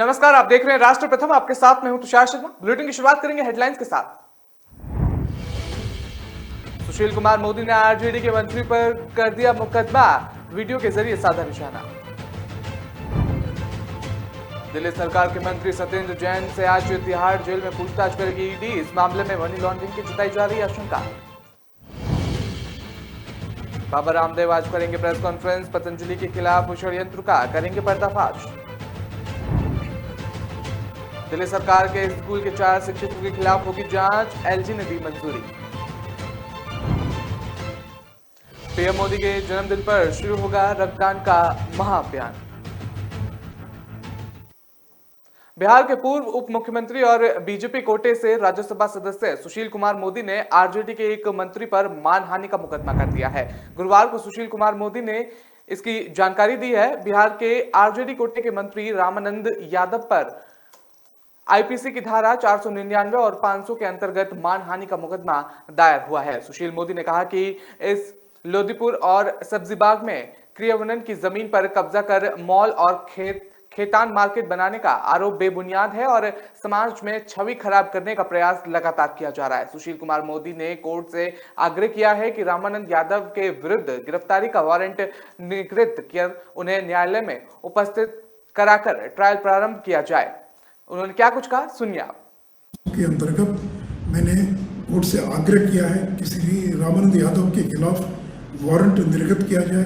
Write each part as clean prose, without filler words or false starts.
नमस्कार, आप देख रहे हैं राष्ट्र प्रथम। आपके साथ मैं हूं तुषार शर्मा। बुलेटिन की शुरुआत करेंगे हेडलाइंस के साथ। सुशील कुमार मोदी ने आरजेडी के मंत्री पर कर दिया मुकदमा, वीडियो के जरिए साधा निशाना। दिल्ली सरकार के मंत्री सत्येंद्र जैन से आज तिहाड़ जेल में पूछताछ करेगी ईडी। इस मामले में मनी लॉन्ड्रिंग की जताई जा रही आशंका। बाबा रामदेव आज करेंगे प्रेस कॉन्फ्रेंस, पतंजलि के खिलाफ षड्यंत्र का करेंगे पर्दाफाश। दिल्ली सरकार के स्कूल के 4 शिक्षकों के खिलाफ होगी जांच, एलजी ने दी मंजूरी। पीएम मोदी के जन्मदिन पर शुरू होगा रक्तदान का महाअभियान। बिहार के पूर्व उप मुख्यमंत्री और बीजेपी कोटे से राज्यसभा सदस्य सुशील कुमार मोदी ने आरजेडी के एक मंत्री पर मानहानि का मुकदमा कर दिया है। गुरुवार को सुशील कुमार मोदी ने इसकी जानकारी दी है। बिहार के आरजेडी कोटे के मंत्री रामानंद यादव पर आईपीसी की धारा 499 और 500 के अंतर्गत मानहानि का मुकदमा दायर हुआ है। सुशील मोदी ने कहा कि इस लोदीपुर और सब्जीबाग में क्रियावनन की जमीन पर कब्जा कर मॉल और खेतान मार्केट बनाने का आरोप बेबुनियाद है और समाज में छवि खराब करने का प्रयास लगातार किया जा रहा है। सुशील कुमार मोदी ने कोर्ट से आग्रह किया है कि रामानंद यादव के विरुद्ध गिरफ्तारी का वारंट निर्गत कर उन्हें न्यायालय में उपस्थित कराकर ट्रायल प्रारंभ किया जाए। उन्होंने क्या कुछ कहा, सुनिए आप। के अंतर्गत मैंने कोर्ट से आग्रह किया है कि श्री रामानंद यादव के खिलाफ वारंट निर्गत किया जाए,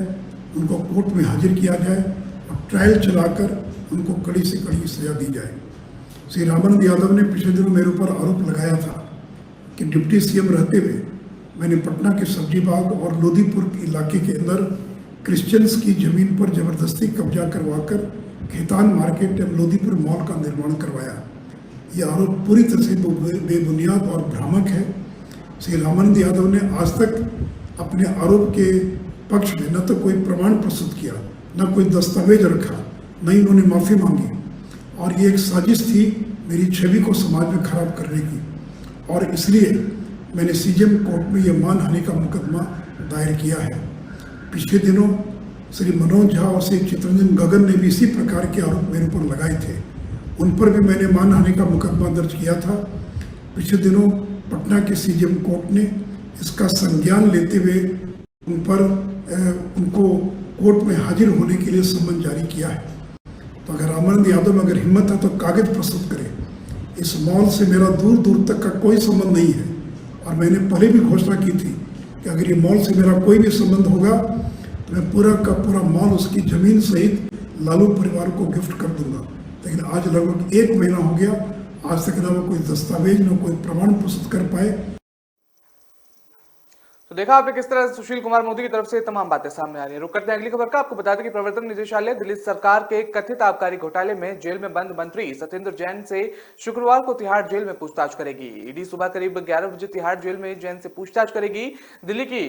उनको कोर्ट में हाजिर किया जाए और ट्रायल चलाकर उनको कड़ी से कड़ी सजा दी जाए। श्री रामानंद यादव ने पिछले दिनों मेरे ऊपर आरोप लगाया था कि डिप्टी सीएम रहते हुए मैंने पटना के सब्जी बाग और लोदीपुर इलाके के अंदर क्रिश्चियंस की जमीन पर जबरदस्ती कब्जा करवाकर खेतान मार्केट एवं लोदीपुर मॉल का निर्माण करवाया। यह आरोप पूरी तरह से बेबुनियाद और भ्रामक है। श्री रामानंद यादव ने आज तक अपने आरोप के पक्ष में न तो कोई प्रमाण प्रस्तुत किया, न कोई दस्तावेज रखा, न ही उन्होंने माफ़ी मांगी और ये एक साजिश थी मेरी छवि को समाज में खराब करने की। और इसलिए मैंने सीजेएम कोर्ट में यह मानहानि का मुकदमा दायर किया है। पिछले दिनों श्री मनोज झा और श्री चित्रंजन गगन ने भी इसी प्रकार के आरोप मेरे ऊपर लगाए थे। उन पर भी मैंने मानहानि का मुकदमा दर्ज किया था। पिछले दिनों पटना के सीजेएम कोर्ट ने इसका संज्ञान लेते हुए उनको कोर्ट में हाजिर होने के लिए सम्मन जारी किया है। तो अगर रामानंद यादव में अगर हिम्मत है तो कागज प्रस्तुत करें। इस मॉल से मेरा दूर दूर तक का कोई संबंध नहीं है और मैंने पहले भी घोषणा की थी कि अगर ये मॉल से मेरा कोई भी संबंध होगा तो मैं पूरा का पूरा मॉल उसकी जमीन सहित लालू परिवार को गिफ्ट कर दूंगा। लेकिन आज लगभग 1 महीना हो गया, आज तक ना वो कोई दस्तावेज न कोई प्रमाण प्रस्तुत कर पाए। तो देखा आपने किस तरह सुशील कुमार मोदी की तरफ से तमाम बातें सामने आ रही है। रुक करते हैं अगली खबर का। आपको बता दें कि प्रवर्तन निदेशालय दिल्ली सरकार के कथित आबकारी घोटाले में जेल में बंद मंत्री सत्येंद्र जैन से शुक्रवार को तिहाड़ जेल में पूछताछ करेगी। ईडी सुबह करीब 11 बजे तिहाड़ जेल में जैन से पूछताछ करेगी। दिल्ली की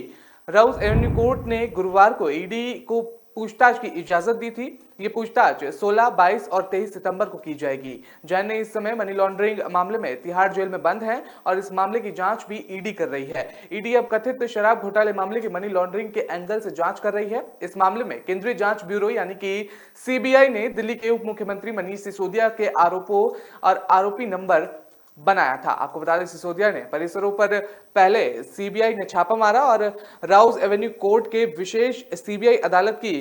राउस एवेन्यू कोर्ट ने गुरुवार को ईडी को पूछताछ की इजाजत दी थी। ये पूछताछ 16, 22 और 23 सितंबर को की जाएगी। जैन ने इस समय मनी लॉन्ड्रिंग मामले में तिहाड़ जेल में बंद हैं और इस मामले की जांच भी ईडी कर रही है। ईडी अब कथित शराब घोटाले मामले की मनी लॉन्ड्रिंग के एंगल से जांच कर रही है। इस मामले में केंद्रीय जांच ब्यूरो यानी कि सीबीआई ने दिल्ली के उप मुख्यमंत्री मनीष सिसोदिया के आरोपों और आरोपी नंबर बनाया था। आपको बता दें सिसोदिया ने परिसरों पर पहले सीबीआई ने छापा मारा और राउस एवेन्यू कोर्ट के विशेष सीबीआई अदालत की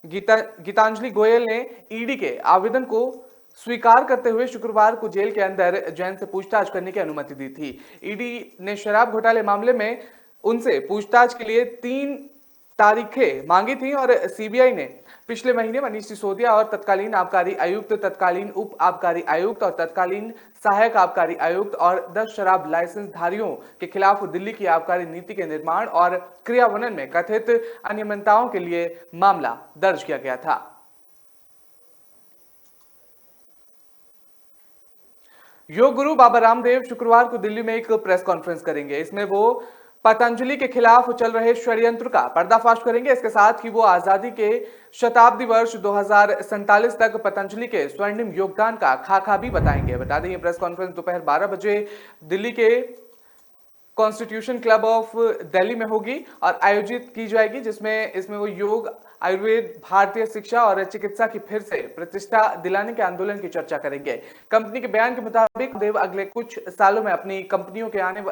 गीतांजलि गोयल ने ईडी के आवेदन को स्वीकार करते हुए शुक्रवार को जेल के अंदर जैन से पूछताछ करने की अनुमति दी थी। ईडी ने शराब घोटाले मामले में उनसे पूछताछ के लिए 3 तारीखें मांगी थी और सीबीआई ने पिछले महीने मनीष सिसोदिया और तत्कालीन आबकारी आयुक्त, तत्कालीन उप आबकारी आयुक्त और तत्कालीन सहायक आबकारी आयुक्त और 10 शराब लाइसेंस धारियों के खिलाफ दिल्ली की आबकारी नीति के निर्माण और क्रियान्वयन में कथित अनियमितताओं के लिए मामला दर्ज किया गया था। योग गुरु बाबा रामदेव शुक्रवार को दिल्ली में एक प्रेस कॉन्फ्रेंस करेंगे। इसमें वो पतंजलि के खिलाफ चल रहे षड्यंत्र का पर्दाफाश करेंगे। इसके साथ ही वो आजादी के शताब्दी वर्ष 2047 तक पतंजलि के स्वर्णिम योगदान का खाका भी बताएंगे। बता दें ये प्रेस कॉन्फ्रेंस दोपहर 12 बजे दिल्ली के कॉन्स्टिट्यूशन क्लब ऑफ दिल्ली में होगी और आयोजित की जाएगी, जिसमें इसमें वो योग, आयुर्वेद, भारतीय शिक्षा और चिकित्सा की फिर से प्रतिष्ठा दिलाने के आंदोलन की चर्चा करेंगे। कंपनी के बयान के मुताबिक देव अगले कुछ सालों में अपनी कंपनियों के आने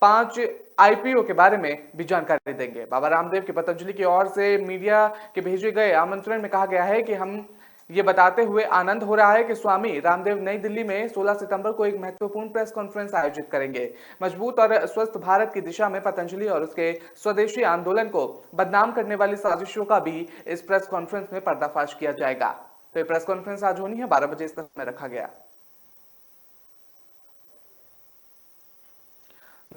5 आईपीओ के बारे में भी जानकारी देंगे। बाबा रामदेव की पतंजलि की ओर से मीडिया के भेजे गए आमंत्रण में कहा गया है कि हम ये बताते हुए आनंद हो रहा है कि स्वामी रामदेव नई दिल्ली में 16 सितंबर को एक महत्वपूर्ण प्रेस कॉन्फ्रेंस आयोजित करेंगे। मजबूत और स्वस्थ भारत की दिशा में पतंजलि और उसके स्वदेशी आंदोलन को बदनाम करने वाली साजिशों का भी इस प्रेस कॉन्फ्रेंस में पर्दाफाश किया जाएगा। तो ये प्रेस कॉन्फ्रेंस आज होनी है, 12 बजे इस समय रखा गया।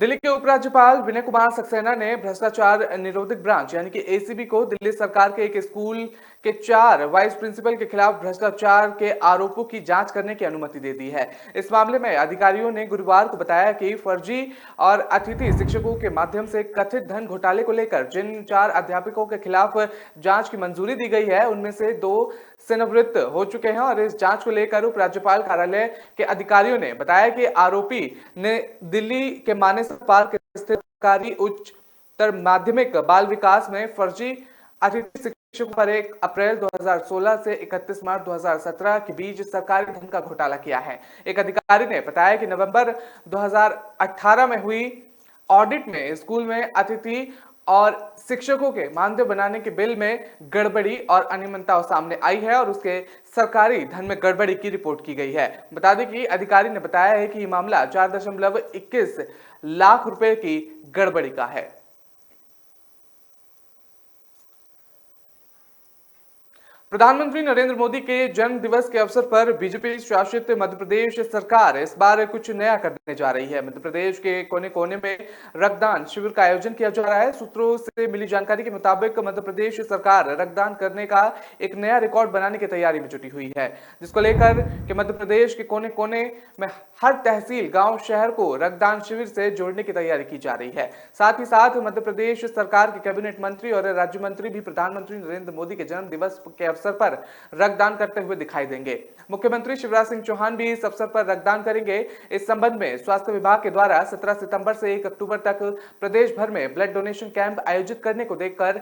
दिल्ली के उपराज्यपाल विनय कुमार सक्सेना ने भ्रष्टाचार निरोधक ब्रांच यानी कि एसीबी को दिल्ली सरकार के एक स्कूल के 4 वाइस प्रिंसिपल के खिलाफ भ्रष्टाचार के आरोपों की जांच करने की अनुमति दे दी है। इस मामले में अधिकारियों ने गुरुवार को बताया कि फर्जी और अतिथि शिक्षकों के माध्यम से कथित धन घोटाले को लेकर जिन 4 अध्यापकों के खिलाफ जांच की मंजूरी दी गई है, उनमें से 2 सेवानिवृत्त हो चुके हैं और इस जांच को लेकर उपराज्यपाल कार्यालय के अधिकारियों ने बताया कि आरोपी ने दिल्ली के मानेसर पार्क स्थित सरकारी उच्चतर माध्यमिक बाल विकास में फर्जी अतिथि शिक्षकों पर 1 अप्रैल 2016 से 31 मार्च 2017 के बीच सरकारी धन का घोटाला किया है। एक अधिकारी ने बताया कि नवंबर 2018 में हुई ऑडिट में स्कूल में अतिथि और शिक्षकों के मानदेय बनाने के बिल में गड़बड़ी और अनियमितता सामने आई है और उसके सरकारी धन में गड़बड़ी की रिपोर्ट की गई है। बता दें कि अधिकारी ने बताया है कि यह मामला 4.21 लाख रुपए की गड़बड़ी का है। प्रधानमंत्री नरेंद्र मोदी के जन्म दिवस के अवसर पर बीजेपी शासित मध्य प्रदेश सरकार इस बार कुछ नया करने जा रही है। मध्य प्रदेश के कोने कोने में रक्तदान शिविर का आयोजन किया जा रहा है। सूत्रों से मिली जानकारी के मुताबिक मध्य प्रदेश सरकार रक्तदान करने का एक नया रिकॉर्ड बनाने की तैयारी में जुटी हुई है, जिसको लेकर कि मध्य प्रदेश के कोने कोने में हर तहसील, गांव, शहर को रक्तदान शिविर से जोड़ने की तैयारी की जा रही है। साथ ही साथ मध्य प्रदेश सरकार के कैबिनेट मंत्री और राज्य मंत्री भी प्रधानमंत्री नरेंद्र मोदी के जन्म दिवस के अवसर पर रक्तदान करते हुए दिखाई देंगे। मुख्यमंत्री शिवराज सिंह चौहान भी इस अवसर पर रक्तदान करेंगे। इस संबंध में स्वास्थ्य विभाग के द्वारा 17 सितंबर से 1 अक्टूबर तक प्रदेश भर में ब्लड डोनेशन कैंप आयोजित करने को देखकर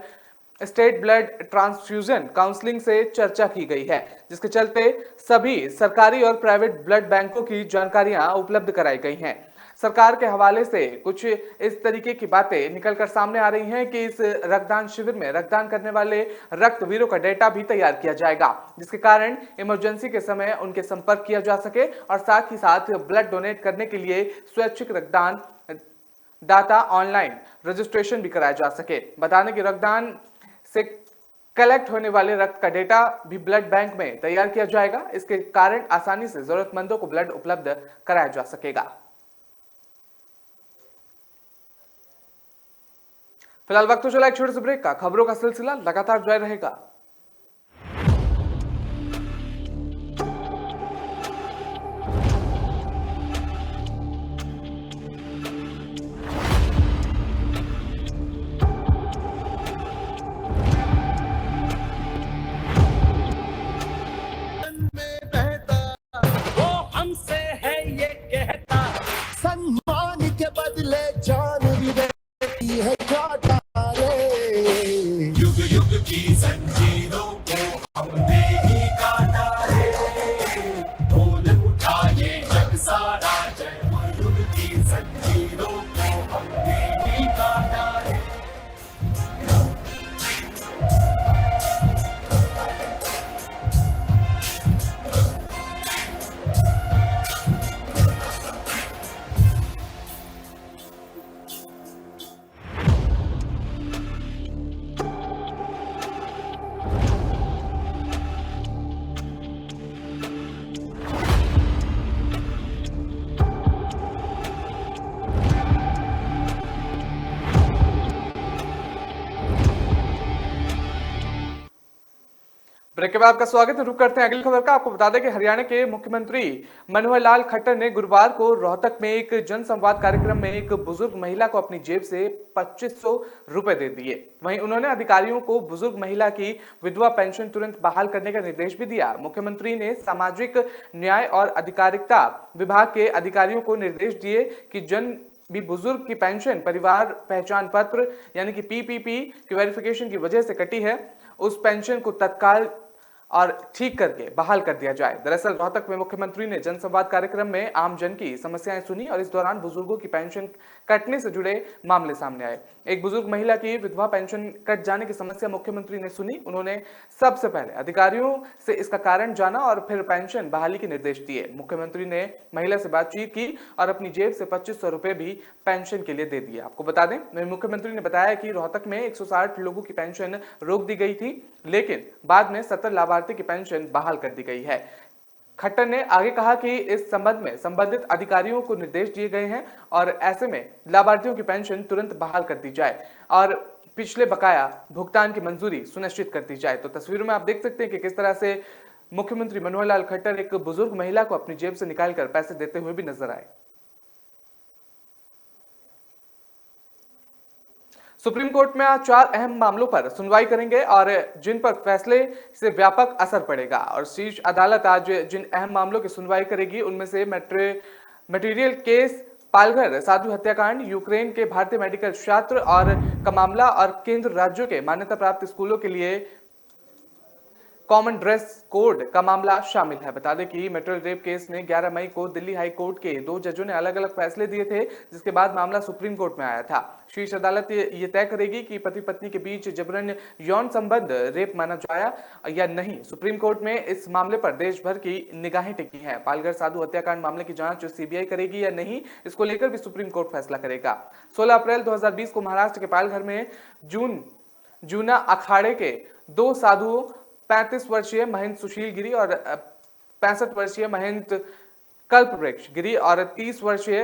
स्टेट ब्लड ट्रांसफ्यूजन काउंसिलिंग से चर्चा की गई है, जिसके चलते सभी सरकारी और प्राइवेट ब्लड बैंकों की जानकारियां उपलब्ध कराई गई हैं। सरकार के हवाले से कुछ इस तरीके की बातें निकलकर सामने आ रही हैं कि इस रक्तदान शिविर में रक्तदान करने वाले रक्तवीरों का डेटा भी तैयार किया जाएगा, जिसके कारण इमरजेंसी के समय उनके संपर्क किया जा सके और साथ ही साथ ब्लड डोनेट करने के लिए स्वैच्छिक रक्तदान दाता ऑनलाइन रजिस्ट्रेशन भी कराया जा सके। बता दें कि रक्तदान से कलेक्ट होने वाले रक्त का डेटा भी ब्लड बैंक में तैयार किया जाएगा। इसके कारण आसानी से जरूरतमंदों को ब्लड उपलब्ध कराया जा सकेगा। फिलहाल वक्त तो चला एक छोटे से ब्रेक का। खबरों का सिलसिला लगातार जारी रहेगा। सम्मान के बदले जान भी देती है क्या युग युग की जंजीरों को हमने ही काटा है, ढोल उठाए जग सारा जय, युग की जंजीरों को हमने ही काटा है। ब्रेक के बाद आपका स्वागत है। रुक करते हैं अगली खबर का। आपको बता दें कि हरियाणा के मुख्यमंत्री मनोहर लाल खट्टर ने गुरुवार को रोहतक में एक जनसंवाद कार्यक्रम में एक बुजुर्ग महिला को अपनी जेब से 2500 रुपए दे दिए। वहीं उन्होंने अधिकारियों को बुजुर्ग महिला की विधवा पेंशन तुरंत बहाल करने का निर्देश भी दिया। मुख्यमंत्री ने सामाजिक न्याय और अधिकारिता विभाग के अधिकारियों को निर्देश दिए कि भी बुजुर्ग की पेंशन परिवार पहचान पत्र यानी कि पीपीपी की वेरिफिकेशन की वजह से कटी है, उस पेंशन को तत्काल और ठीक करके बहाल कर दिया जाए। दरअसल रोहतक में मुख्यमंत्री ने जनसंवाद कार्यक्रम में आम जन की समस्याएं सुनी और इस दौरान बुजुर्गों की पेंशन कटने से जुड़े मामले सामने आए। एक बुजुर्ग महिला की विधवा पेंशन कट जाने की समस्या मुख्यमंत्री ने सुनी। उन्होंने सबसे पहले अधिकारियों से इसका कारण जाना और फिर पेंशन बहाली के निर्देश दिए। मुख्यमंत्री ने महिला से बातचीत की और अपनी जेब से 2500 रुपए भी पेंशन के लिए दे दिए। आपको बता दें, मुख्यमंत्री ने बताया कि रोहतक में 160 लोगों की पेंशन रोक दी गई थी, लेकिन बाद में 70 लाभार्थी की पेंशन बहाल कर दी गई है। खट्टर ने आगे कहा कि इस संबंध में संबंधित अधिकारियों को निर्देश दिए गए हैं और ऐसे में लाभार्थियों की पेंशन तुरंत बहाल कर दी जाए और पिछले बकाया भुगतान की मंजूरी सुनिश्चित कर दी जाए। तो तस्वीरों में आप देख सकते हैं कि किस तरह से मुख्यमंत्री मनोहर लाल खट्टर एक बुजुर्ग महिला को अपनी जेब से निकालकर पैसे देते हुए भी नजर आए। सुप्रीम कोर्ट में आज 4 अहम मामलों पर सुनवाई करेंगे और जिन पर फैसले से व्यापक असर पड़ेगा। और शीर्ष अदालत आज जिन अहम मामलों की सुनवाई करेगी उनमें से मटेरियल केस, पालघर साधु हत्याकांड, यूक्रेन के भारतीय मेडिकल छात्र और का मामला और केंद्र राज्यों के मान्यता प्राप्त स्कूलों के लिए कॉमन ड्रेस कोड का मामला शामिल है। बता दें कि मेटल रेप केस में 11 मई को दिल्ली हाई कोर्ट के 2 जजों ने अलग अलग फैसले दिए थे, जिसके बाद मामला सुप्रीम कोर्ट में आया था। शीर्ष अदालत ये तय करेगी कि पति पत्नी के बीच जबरन यौन संबंध रेप माना जाया या नहीं। सुप्रीम कोर्ट में इस मामले पर देश भर की निगाहें टिकी हैं। पालघर साधु हत्याकांड मामले की जांच सीबीआई करेगी या नहीं, इसको लेकर भी सुप्रीम कोर्ट फैसला करेगा। 16 अप्रैल 2020 को महाराष्ट्र के पालघर में जूना अखाड़े के 2 साधुओं 35 वर्षीय महंत सुशील गिरी और 65 वर्षीय महंत कल्पवृक्ष गिरी और 30 वर्षीय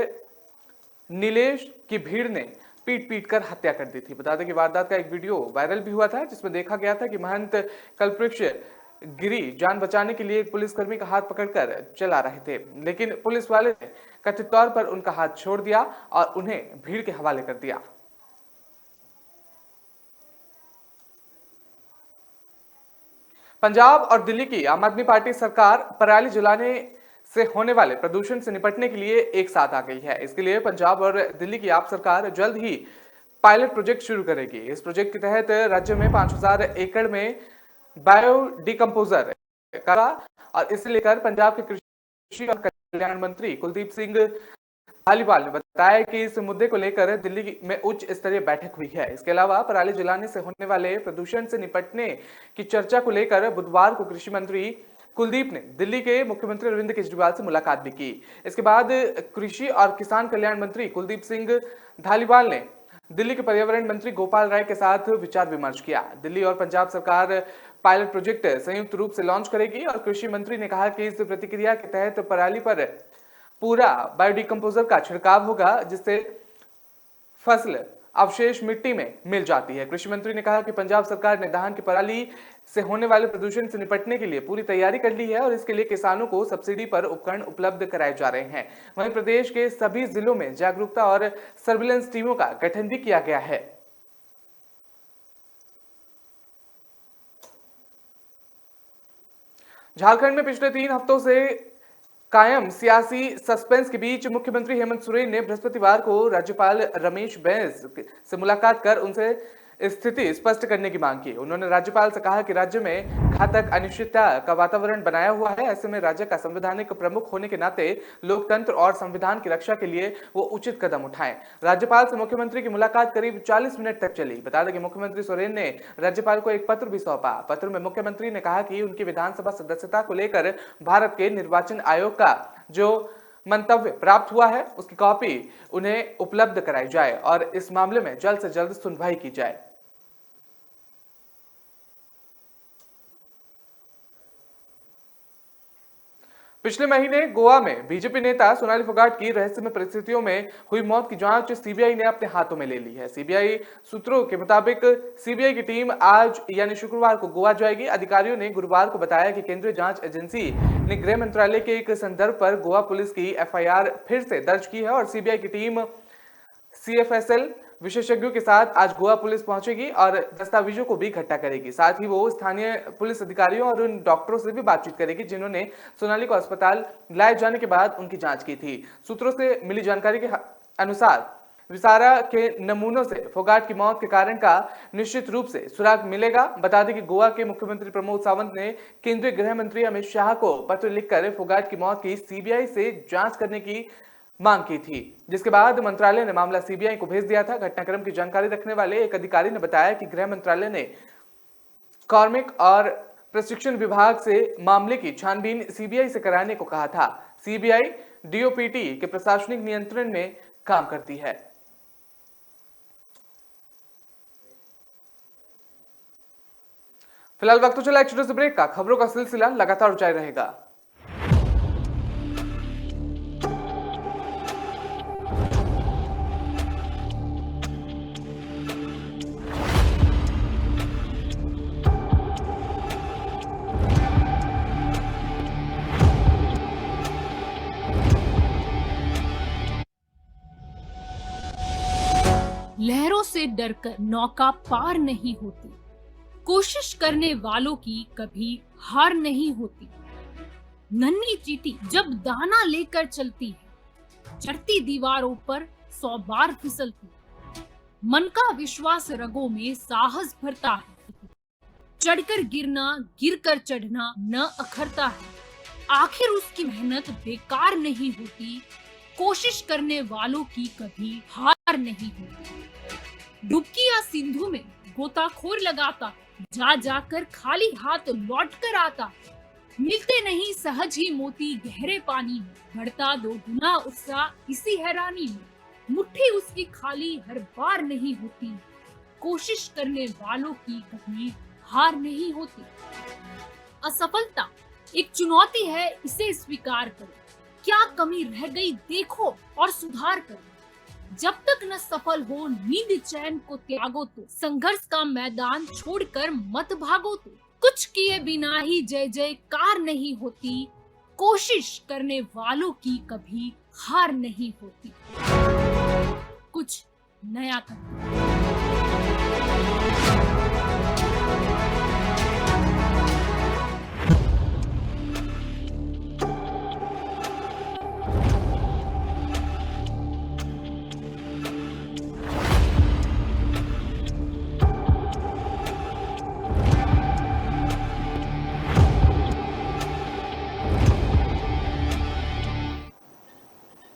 नीलेश की भीड़ ने पीट कर हत्या कर दी थी। बता दें कि वारदात का एक वीडियो वायरल भी हुआ था, जिसमें देखा गया था कि महंत कल्पवृक्ष गिरी जान बचाने के लिए एक पुलिसकर्मी का हाथ पकड़कर चला रहे थे, लेकिन पुलिस वाले ने कथित तौर पर उनका हाथ छोड़ दिया और उन्हें भीड़ के हवाले कर दिया। पंजाब और दिल्ली की आम आदमी पार्टी सरकार पराली जलाने से होने वाले प्रदूषण से निपटने के लिए एक साथ आ गई है। इसके लिए पंजाब और दिल्ली की आप सरकार जल्द ही पायलट प्रोजेक्ट शुरू करेगी। इस प्रोजेक्ट के तहत राज्य में 5000 एकड़ में बायो डिकम्पोजर का और इसे लेकर पंजाब के कृषि और कल्याण मंत्री कुलदीप सिंह धालीवाल ने बताया कि इस मुद्दे को लेकर दिल्ली में उच्च स्तरीय बैठक हुई है। इसके अलावा पराली जलाने से होने वाले प्रदूषण से निपटने की चर्चा को लेकर बुधवार को कृषि मंत्री कुलदीप ने दिल्ली के मुख्यमंत्री अरविंद केजरीवाल से मुलाकात भी की। इसके बाद कृषि और किसान कल्याण मंत्री कुलदीप सिंह धालीवाल ने दिल्ली के पर्यावरण मंत्री गोपाल राय के साथ विचार विमर्श किया। दिल्ली और पंजाब सरकार पायलट प्रोजेक्ट संयुक्त रूप से लॉन्च करेगी और कृषि मंत्री ने कहा कि इस प्रतिक्रिया के तहत पराली पर पूरा बायोडिकम्पोजर का छिड़काव होगा, जिससे फसल अवशेष मिट्टी में मिल जाती है। कृषि मंत्री ने कहा कि पंजाब सरकार ने धान की पराली से होने वाले प्रदूषण से निपटने के लिए पूरी तैयारी कर ली है और इसके लिए किसानों को सब्सिडी पर उपकरण उपलब्ध कराए जा रहे हैं। वहीं प्रदेश के सभी जिलों में जागरूकता और सर्विलांस टीमों का गठन भी किया गया है। झारखंड में पिछले 3 हफ्तों से कायम सियासी सस्पेंस के बीच मुख्यमंत्री हेमंत सोरेन ने बृहस्पतिवार को राज्यपाल रमेश बैस से मुलाकात कर उनसे स्थिति स्पष्ट करने की मांग की। उन्होंने राज्यपाल से कहा कि राज्य में घातक अनिश्चितता का वातावरण बनाया हुआ है। ऐसे में राज्य का संवैधानिक प्रमुख होने के नाते लोकतंत्र और संविधान की रक्षा के लिए वो उचित कदम उठाएं। राज्यपाल से मुख्यमंत्री की मुलाकात करीब 40 मिनट तक चली। बता दें कि मुख्यमंत्री सोरेन ने राज्यपाल को एक पत्र भी सौंपा। पत्र में मुख्यमंत्री ने कहा कि उनकी विधानसभा सदस्यता को लेकर भारत के निर्वाचन आयोग का जो मंतव्य प्राप्त हुआ है उसकी कॉपी उन्हें उपलब्ध कराई जाए और इस मामले में जल्द से जल्द सुनवाई की जाए। पिछले महीने गोवा में बीजेपी नेता सोनाली फोगाट की रहस्यमय परिस्थितियों में हुई मौत की जांच सीबीआई ने अपने हाथों में ले ली है। सीबीआई सूत्रों के मुताबिक सीबीआई की टीम आज यानी शुक्रवार को गोवा जाएगी। अधिकारियों ने गुरुवार को बताया कि केंद्रीय जांच एजेंसी ने गृह मंत्रालय के एक संदर्भ पर गोवा पुलिस की एफआईआर फिर से दर्ज की है और सीबीआई की टीम सीएफएसएल विशेषज्ञों के साथ आज गोवा पुलिस पहुंचेगी और दस्तावेजों को भी इकट्ठा करेगी। साथ ही वो स्थानीय पुलिस अधिकारियों और उन डॉक्टरों से भी बातचीत करेगी जिन्होंने सोनाली को अस्पताल लाए जाने के बाद उनकी जांच की थी। सूत्रों से मिली जानकारी के अनुसार विसारा के नमूनों से फोगाट की मौत के कारण का निश्चित रूप से सुराग मिलेगा। बता दें कि गोवा के मुख्यमंत्री प्रमोद सावंत ने केंद्रीय गृह मंत्री अमित शाह को पत्र लिखकर फोगाट की मौत की सीबीआई से जांच करने की मांग की थी, जिसके बाद मंत्रालय ने मामला सीबीआई को भेज दिया था। घटनाक्रम की जानकारी रखने वाले एक अधिकारी ने बताया कि गृह मंत्रालय ने कार्मिक और प्रशिक्षण विभाग से मामले की छानबीन सीबीआई से कराने को कहा था। सीबीआई डीओपीटी के प्रशासनिक नियंत्रण में काम करती है। फिलहाल वक्त तो चला एक छोटे से ब्रेक का। खबरों का सिलसिला लगातार जारी रहेगा। लहरों से डरकर नौका पार नहीं होती, कोशिश करने वालों की कभी हार नहीं होती। नन्ही चींटी जब दाना लेकर चलती है, चढ़ती दीवारों पर 100 बार फिसलती। मन का विश्वास रगों में साहस भरता है, चढ़कर गिरना गिरकर चढ़ना न अखरता है। आखिर उसकी मेहनत बेकार नहीं होती, कोशिश करने वालों की कभी हार नहीं होती। डुबकी या सिंधु में गोताखोर लगाता, जा जाकर खाली हाथ लौट कर आता। मिलते नहीं सहज ही मोती गहरे पानी में, बढ़ता 2 गुना उत्साह इसी हैरानी में। मुट्ठी उसकी खाली हर बार नहीं होती, कोशिश करने वालों की कभी हार नहीं होती। असफलता एक चुनौती है, इसे स्वीकार करो। क्या कमी रह गई देखो और सुधार करो। जब तक न सफल हो नींद चैन को त्यागो तो, संघर्ष का मैदान छोड़कर मत भागो तो। कुछ किए बिना ही जय जयकार नहीं होती, कोशिश करने वालों की कभी हार नहीं होती। कुछ नया करना।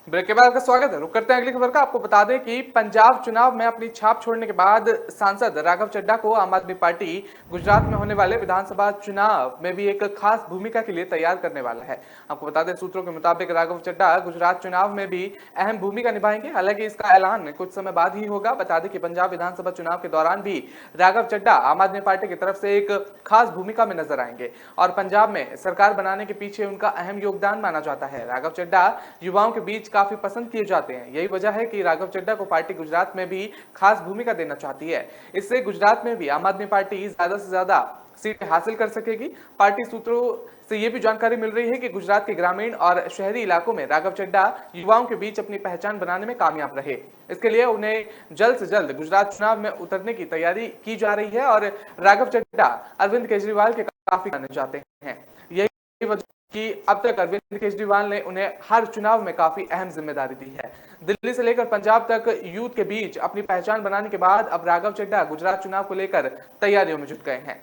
ब्रेक के बाद आपका स्वागत है। रुक करते हैं अगली खबर का। आपको बता दें कि पंजाब चुनाव में अपनी छाप छोड़ने के बाद सांसद राघव चड्ढा को आम आदमी पार्टी गुजरात में होने वाले विधानसभा चुनाव में भी एक खास भूमिका के लिए तैयार करने वाला है। आपको बता दें सूत्रों के मुताबिक राघव चड्ढा गुजरात चुनाव में भी अहम भूमिका निभाएंगे, हालांकि इसका ऐलान कुछ समय बाद ही होगा। बता दें कि पंजाब विधानसभा चुनाव के दौरान भी राघव चड्ढा आम आदमी पार्टी की तरफ से एक खास भूमिका में नजर आएंगे और पंजाब में सरकार बनाने के पीछे उनका अहम योगदान माना जाता है। राघव चड्ढा युवाओं के बीच काफी पसंद किए जाते हैं। यही वजह है कि राघव चड्ढा को पार्टी गुजरात में भी खास भूमिका देना चाहती है। इससे गुजरात में भी आम आदमी पार्टी ज्यादा से ज्यादा सीटें हासिल कर सकेगी। पार्टी सूत्रों से यह भी जानकारी मिल रही है कि गुजरात के ग्रामीण और शहरी इलाकों में राघव चड्ढा युवाओं के बीच अपनी पहचान बनाने में कामयाब रहे। इसके लिए उन्हें जल्द से जल्द गुजरात चुनाव में उतरने की तैयारी की जा रही है और राघव चड्ढा अरविंद केजरीवाल के काफी माने जाते हैं। यही वजह कि अब तक अरविंद केजरीवाल ने उन्हें हर चुनाव में काफी अहम जिम्मेदारी दी है। दिल्ली से लेकर पंजाब तक यूथ के बीच अपनी पहचान बनाने के बाद अब राघव चड्ढा गुजरात चुनाव को लेकर तैयारियों में जुट गए हैं।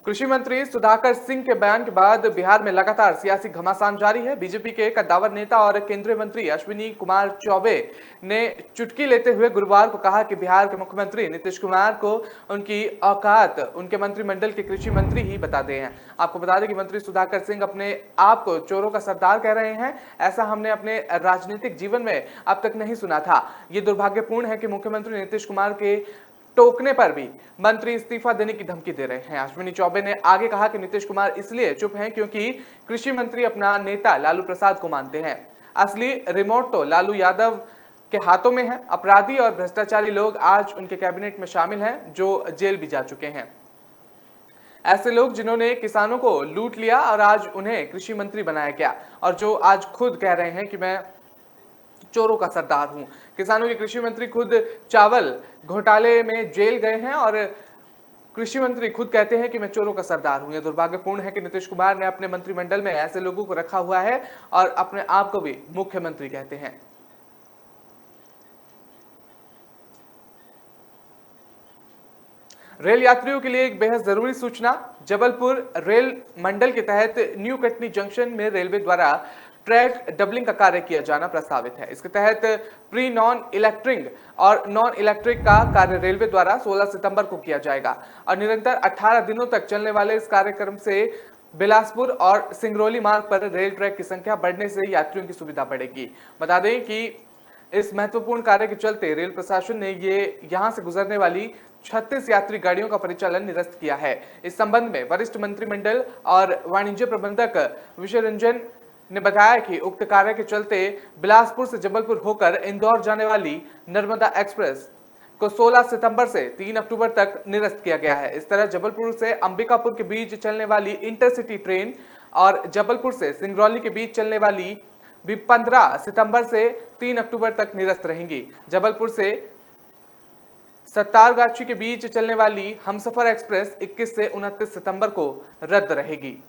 कृषि मंत्री सुधाकर सिंह के बयान के बाद बिहार में लगातार सियासी घमासान जारी है। बीजेपी के कद्दावर नेता और केंद्रीय मंत्री अश्विनी कुमार चौबे ने चुटकी लेते हुए गुरुवार को कहा कि बिहार के मुख्यमंत्री नीतीश कुमार को उनकी औकात उनके मंत्रिमंडल के कृषि मंत्री ही बताते हैं। आपको बता दें कि मंत्री सुधाकर सिंह अपने आप को चोरों का सरदार कह रहे हैं। ऐसा हमने अपने राजनीतिक जीवन में अब तक नहीं सुना था। ये दुर्भाग्यपूर्ण है कि मुख्यमंत्री नीतीश कुमार के टोकने पर भी मंत्री इस्तीफा देने की धमकी दे रहे हैं। अश्विनी चौबे ने आगे कहा कि नीतीश कुमार इसलिए चुप हैं क्योंकि कृषि मंत्री अपना नेता लालू प्रसाद को मानते हैं। असली रिमोट तो लालू यादव के हाथों में है। अपराधी और भ्रष्टाचारी लोग आज उनके कैबिनेट में शामिल हैं जो जेल भी जा चुके हैं। ऐसे लोग जिन्होंने किसानों को लूट लिया और आज उन्हें कृषि मंत्री बनाया गया और जो आज खुद कह रहे हैं कि मैं चोरों का सरदार हूं। किसानों के कृषि मंत्री खुद चावल घोटाले में जेल गए हैं और कृषि मंत्री खुद कहते हैं कि मैं चोरों का सरदार हूं। यह दुर्भाग्यपूर्ण है कि नीतीश कुमार ने अपने मंत्रिमंडल में ऐसे लोगों को रखा हुआ है और अपने आप को भी मुख्यमंत्री कहते हैं। रेल यात्रियों के लिए एक बेहद जरूरी सूचना। जबलपुर रेल मंडल के तहत न्यू कटनी जंक्शन में रेलवे द्वारा ट्रैक डबलिंग का कार्य किया जाना प्रस्तावित है। इसके तहत प्री नॉन इलेक्ट्रिक और नॉन इलेक्ट्रिक का कार्य रेलवे द्वारा 16 सितंबर को किया जाएगा और निरंतर 18 दिनों तक चलने वाले इस कार्यक्रम से बिलासपुर और सिंगरौली मार्ग पर रेल ट्रैक की संख्या बढ़ने से यात्रियों की सुविधा बढ़ेगी। बता दें कि इस महत्वपूर्ण कार्य के चलते रेल प्रशासन ने यहां से गुजरने वाली 36 यात्री गाड़ियों का परिचालन निरस्त किया है। इस संबंध में वरिष्ठ मंत्रिमंडल और वाणिज्य प्रबंधक विजय रंजन ने बताया कि उक्त कार्य के चलते बिलासपुर से जबलपुर होकर इंदौर जाने वाली नर्मदा एक्सप्रेस को 16 सितंबर से 3 अक्टूबर तक निरस्त किया गया है। इस तरह जबलपुर से अंबिकापुर के बीच चलने वाली इंटरसिटी ट्रेन और जबलपुर से सिंगरौली के बीच चलने वाली भी 15 सितंबर से 3 अक्टूबर तक निरस्त रहेंगी। जबलपुर से सत्तारगाछी के बीच चलने वाली हमसफर एक्सप्रेस 21 से 29 सितंबर को रद्द रहेगी।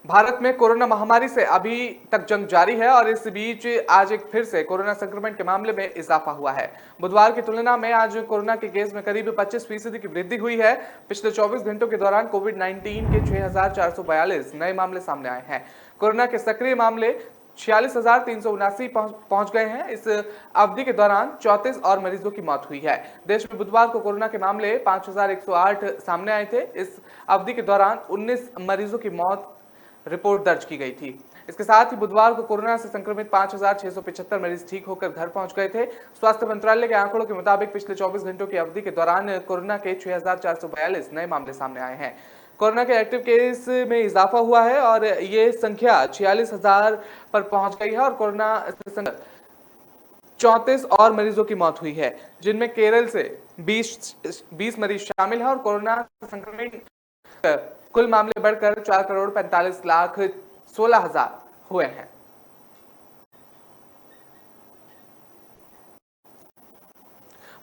भारत में कोरोना महामारी से अभी तक जंग जारी है और इस बीच आज एक फिर से कोरोना संक्रमण के मामले में इजाफा हुआ है। बुधवार की तुलना में आज कोरोना के केस में करीब 25% की वृद्धि हुई है। पिछले 24 घंटों के दौरान कोविड-19 के 6,442 नए मामले सामने आए हैं। कोरोना के सक्रिय मामले 46,379 पहुंच गए हैं। इस अवधि के दौरान 34 और मरीजों की मौत हुई है। देश में बुधवार को कोरोना के मामले 5,108 सामने आए थे। इस अवधि के दौरान 19 मरीजों की मौत रिपोर्ट दर्ज की गई थी। इसके साथ ही बुधवार को कोरोना से संक्रमित 5,675 मरीज ठीक होकर घर पहुंच गए थे। स्वास्थ्य मंत्रालय के आंकड़ों के मुताबिक पिछले 24 घंटों की अवधि के दौरान कोरोना के 6,442 नए मामले सामने आए हैं। कोरोना के एक्टिव केस में इजाफा हुआ है और ये संख्या 46,000 पर पहुंच गई है और कोरोना से 34 और मरीजों की मौत हुई है, जिनमें केरल से 20 मरीज शामिल है और कोरोना संक्रमित कुल मामले बढ़कर 4,45,16,000 हुए हैं।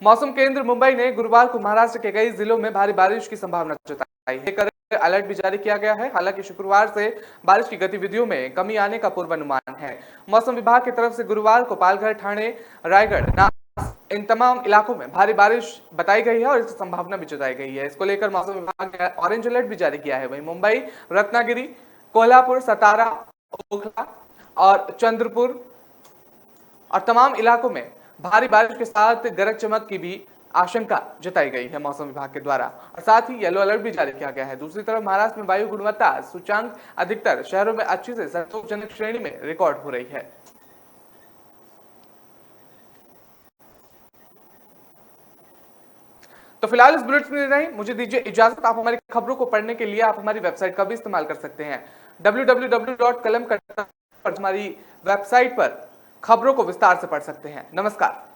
मौसम केंद्र मुंबई ने गुरुवार को महाराष्ट्र के कई जिलों में भारी बारिश की संभावना जताई है। अलर्ट भी जारी किया गया है। हालांकि शुक्रवार से बारिश की गतिविधियों में कमी आने का पूर्वानुमान है। मौसम विभाग की तरफ से गुरुवार को पालघर, ठाणे, रायगढ़, इन तमाम इलाकों में भारी बारिश बताई गई है और इसकी संभावना भी जताई गई है। इसको लेकर मौसम विभाग ने ऑरेंज अलर्ट भी जारी किया है। वहीं मुंबई, रत्नागिरी, कोल्हापुर, सतारा, ओखला और चंद्रपुर और तमाम इलाकों में भारी बारिश के साथ गरज चमक की भी आशंका जताई गई है मौसम विभाग के द्वारा और साथ ही येलो अलर्ट भी जारी किया गया है। दूसरी तरफ महाराष्ट्र में वायु गुणवत्ता सूचांक अधिकतर शहरों में अच्छी से संतोषजनक श्रेणी में रिकॉर्ड हो रही है। तो फिलहाल इस बुलेटिन में नहीं, मुझे दीजिए इजाजत। आप हमारी खबरों को पढ़ने के लिए आप हमारी वेबसाइट का भी इस्तेमाल कर सकते हैं। www.kalamkarta पर हमारी वेबसाइट पर खबरों को विस्तार से पढ़ सकते हैं। नमस्कार।